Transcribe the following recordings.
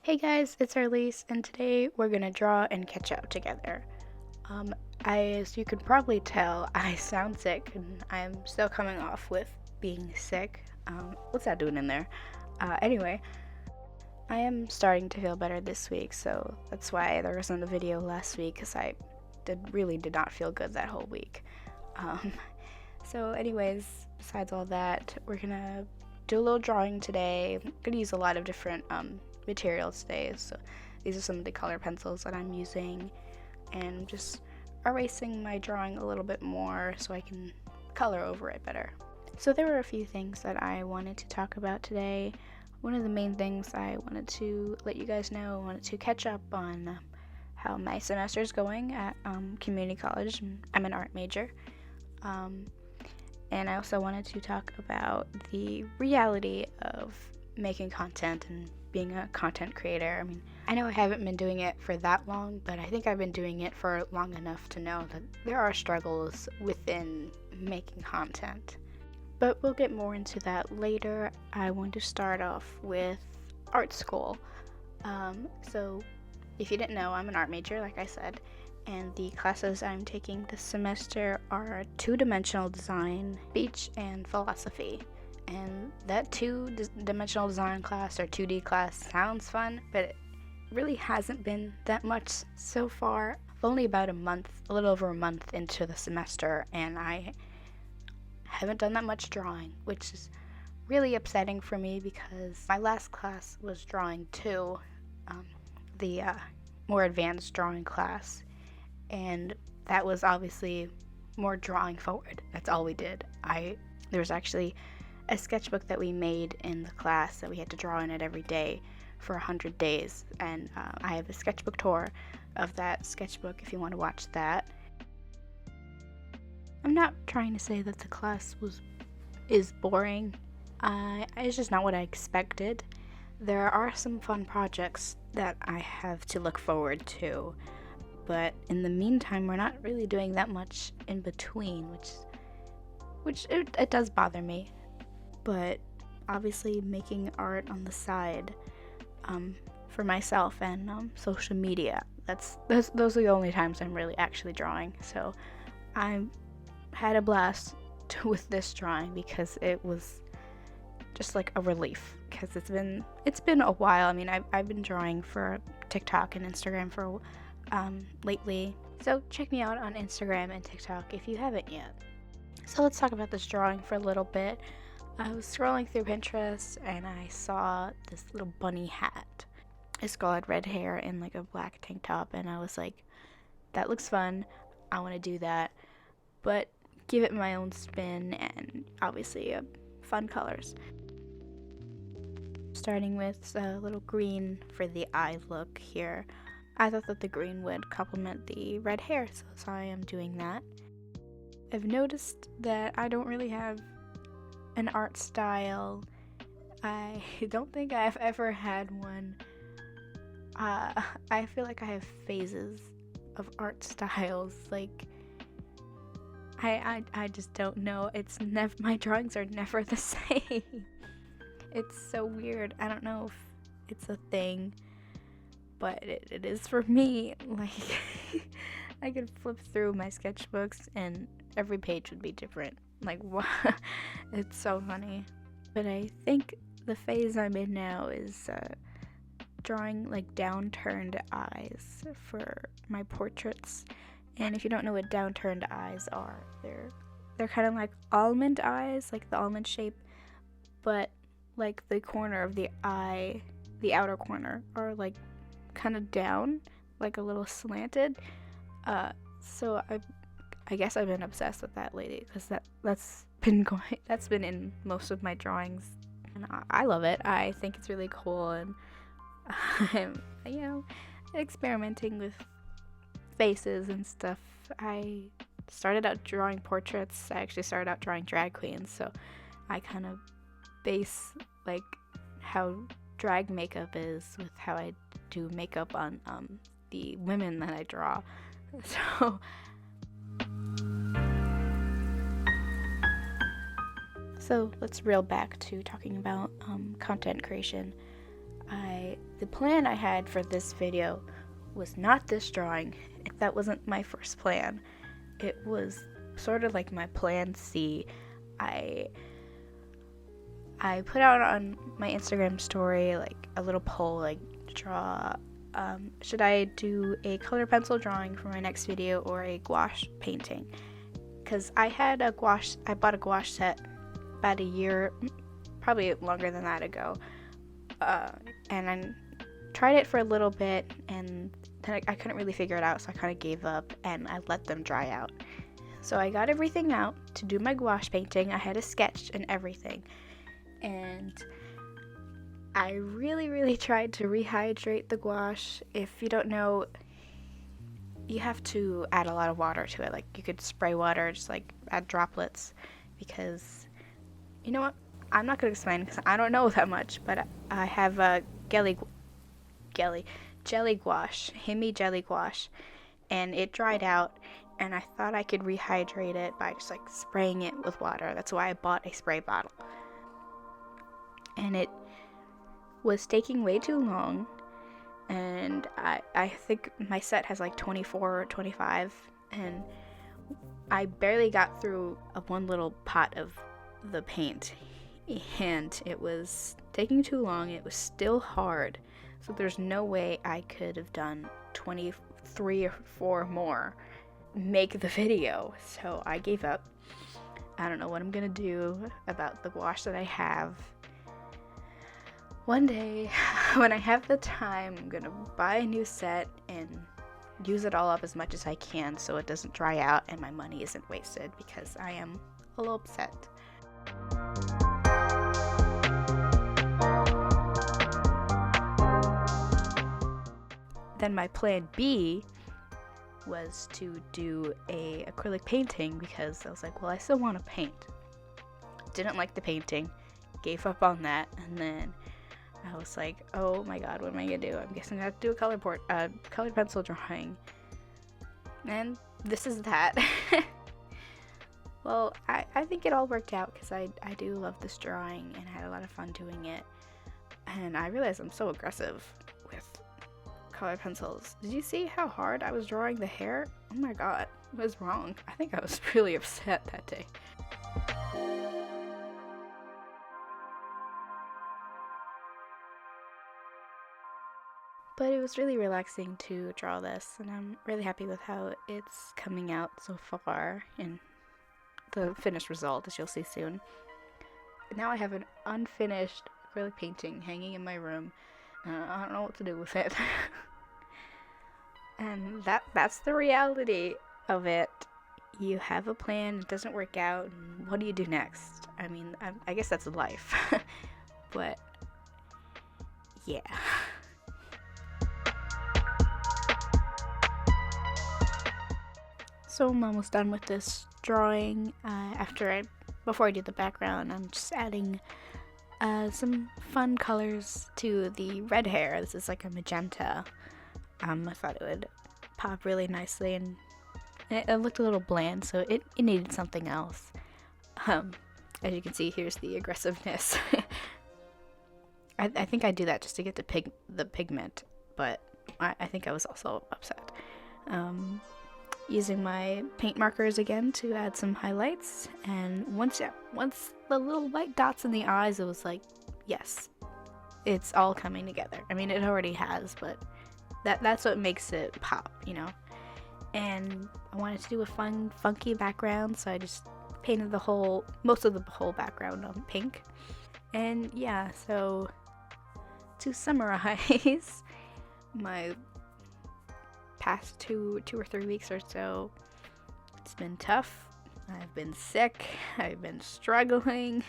Hey guys, it's Arlise, and today we're gonna draw and catch up together. As you can probably tell, I sound sick, and I'm still coming off with being sick. What's that doing in there? Anyway, I am starting to feel better this week, so that's why there wasn't a video last week, because I really did not feel good that whole week. So anyways, besides all that, we're gonna do a little drawing today. I'm gonna use a lot of different materials today, so these are some of the color pencils that I'm using, and just erasing my drawing a little bit more so I can color over it better. So there were a few things that I wanted to talk about today. One of the main things I wanted to let you guys know, I wanted to catch up on how my semester is going at community college. I'm an art major. And I also wanted to talk about the reality of making content and being a content creator. I mean, I know I haven't been doing it for that long, but I think I've been doing it for long enough to know that there are struggles within making content. But we'll get more into that later. I want to start off with art school. So if you didn't know, I'm an art major, like I said, and the classes I'm taking this semester are two-dimensional design, speech, and philosophy. And that two-dimensional design class or 2D class sounds fun, but it really hasn't been that much so far. I'm only about a little over a month into the semester, and I haven't done that much drawing, which is really upsetting for me because my last class was drawing 2, the more advanced drawing class, and that was obviously more drawing forward. That's all we did. There was actually a sketchbook that we made in the class that we had to draw in it every day for 100 days, and I have a sketchbook tour of that sketchbook if you want to watch that. I'm not trying to say that the class is boring. It's just not what I expected. There are some fun projects that I have to look forward to, but in the meantime, we're not really doing that much in between, which it does bother me. But obviously, making art on the side, for myself and social media, those are the only times I'm really actually drawing. So I had a blast with this drawing because it was just like a relief, because it's been a while. I mean, I've been drawing for TikTok and Instagram for lately, so check me out on Instagram and TikTok if you haven't yet. So let's talk about this drawing for a little bit. I was scrolling through Pinterest and I saw this little bunny hat. This girl had red hair and like a black tank top, and I was like, that looks fun, I want to do that, but give it my own spin and obviously fun colors. Starting with a little green for the eye look here. I thought that the green would complement the red hair, so I am doing that. I've noticed that I don't really have an art style. I don't think I've ever had one. I feel like I have phases of art styles. Like, I just don't know. My drawings are never the same. It's so weird. I don't know if it's a thing, but it is for me. Like, I could flip through my sketchbooks and every page would be different. Like, what? It's so funny. But I think the phase I'm in now is drawing like downturned eyes for my portraits. And if you don't know what downturned eyes are, they're kind of like almond eyes, like the almond shape, but like the corner of the eye, the outer corner, are like kind of down, like a little slanted. So I guess I've been obsessed with that lately, because that's been in most of my drawings, and I love it. I think it's really cool, and I'm experimenting with faces and stuff. I started out drawing portraits. I actually started out drawing drag queens, so I kind of base like how drag makeup is with how I do makeup on the women that I draw. So let's reel back to talking about content creation. I The plan I had for this video was not this drawing. That wasn't my first plan. It was sort of like my plan C. I put out on my Instagram story like a little poll, like draw, should I do a color pencil drawing for my next video or a gouache painting? Because I bought a gouache set about a year, probably longer than that ago, and I tried it for a little bit, and then I couldn't really figure it out, so I kind of gave up, and I let them dry out. So I got everything out to do my gouache painting. I had a sketch and everything, and I really tried to rehydrate the gouache. If you don't know, you have to add a lot of water to it. Like, you could spray water, just like add droplets, because, you know what, I'm not going to explain because I don't know that much, but I have a jelly gouache, Himi jelly gouache, and it dried out, and I thought I could rehydrate it by just like spraying it with water. That's why I bought a spray bottle. And it was taking way too long, and I think my set has like 24 or 25, and I barely got through one little pot of the paint, and it was taking too long. It was still hard, so there's no way I could have done 23 or 4 more, make the video. So I gave up. I don't know what I'm gonna do about the gouache that I have. One day, when I have the time, I'm gonna buy a new set and use it all up as much as I can so it doesn't dry out and my money isn't wasted, because I am a little upset. Then my plan B was to do a acrylic painting, because I was like, well, I still want to paint. Didn't like the painting, gave up on that, and then I was like, oh my god, what am I gonna do? I'm guessing I have to do a colored pencil drawing. And this is that. Well, I think it all worked out, because I do love this drawing, and I had a lot of fun doing it. And I realized I'm so aggressive with colored pencils. Did you see how hard I was drawing the hair? Oh my god, what was wrong? I think I was really upset that day. But it was really relaxing to draw this, and I'm really happy with how it's coming out so far, and the finished result, as you'll see soon. Now I have an unfinished acrylic painting hanging in my room, and I don't know what to do with it. And that's the reality of it. You have a plan, it doesn't work out, and what do you do next? I mean, I guess that's life. But yeah. So I'm almost done with this drawing. Before I do the background, I'm just adding some fun colors to the red hair. This is like a magenta. I thought it would pop really nicely, and it looked a little bland, so it needed something else. As you can see, here's the aggressiveness. I think I do that just to get the pigment, but I think I was also upset. Using my paint markers again to add some highlights, and once the little white dots in the eyes, it was like, yes, it's all coming together. I mean, it already has, but that's what makes it pop, you know. And I wanted to do a fun, funky background, so I just painted most of the whole background on pink. And yeah, so to summarize, my past two or 3 weeks or so, it's been tough. I've been sick, I've been struggling,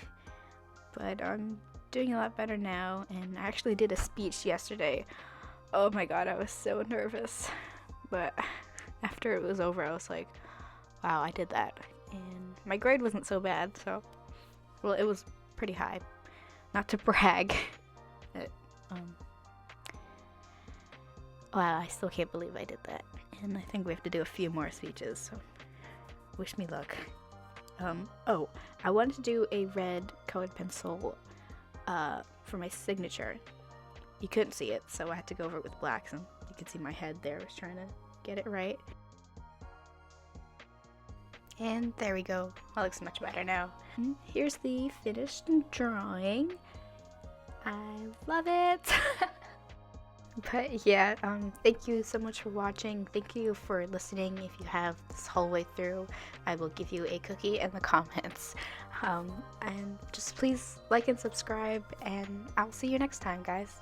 but I'm doing a lot better now. And I actually did a speech yesterday. Oh my god, I was so nervous, but after it was over, I was like, wow, I did that. And my grade wasn't so bad, so, well, it was pretty high, not to brag. But, wow, I still can't believe I did that. And I think we have to do a few more speeches, so wish me luck. Oh, I wanted to do a red colored pencil for my signature. you couldn't see it, so I had to go over it with blacks, and you can see my head there. I was trying to get it right. And there we go. That looks much better now. Here's the finished drawing. I love it. But yeah, thank you so much for watching. Thank you for listening. If you have this whole way through, I will give you a cookie in the comments. And just please like and subscribe, and I'll see you next time, guys.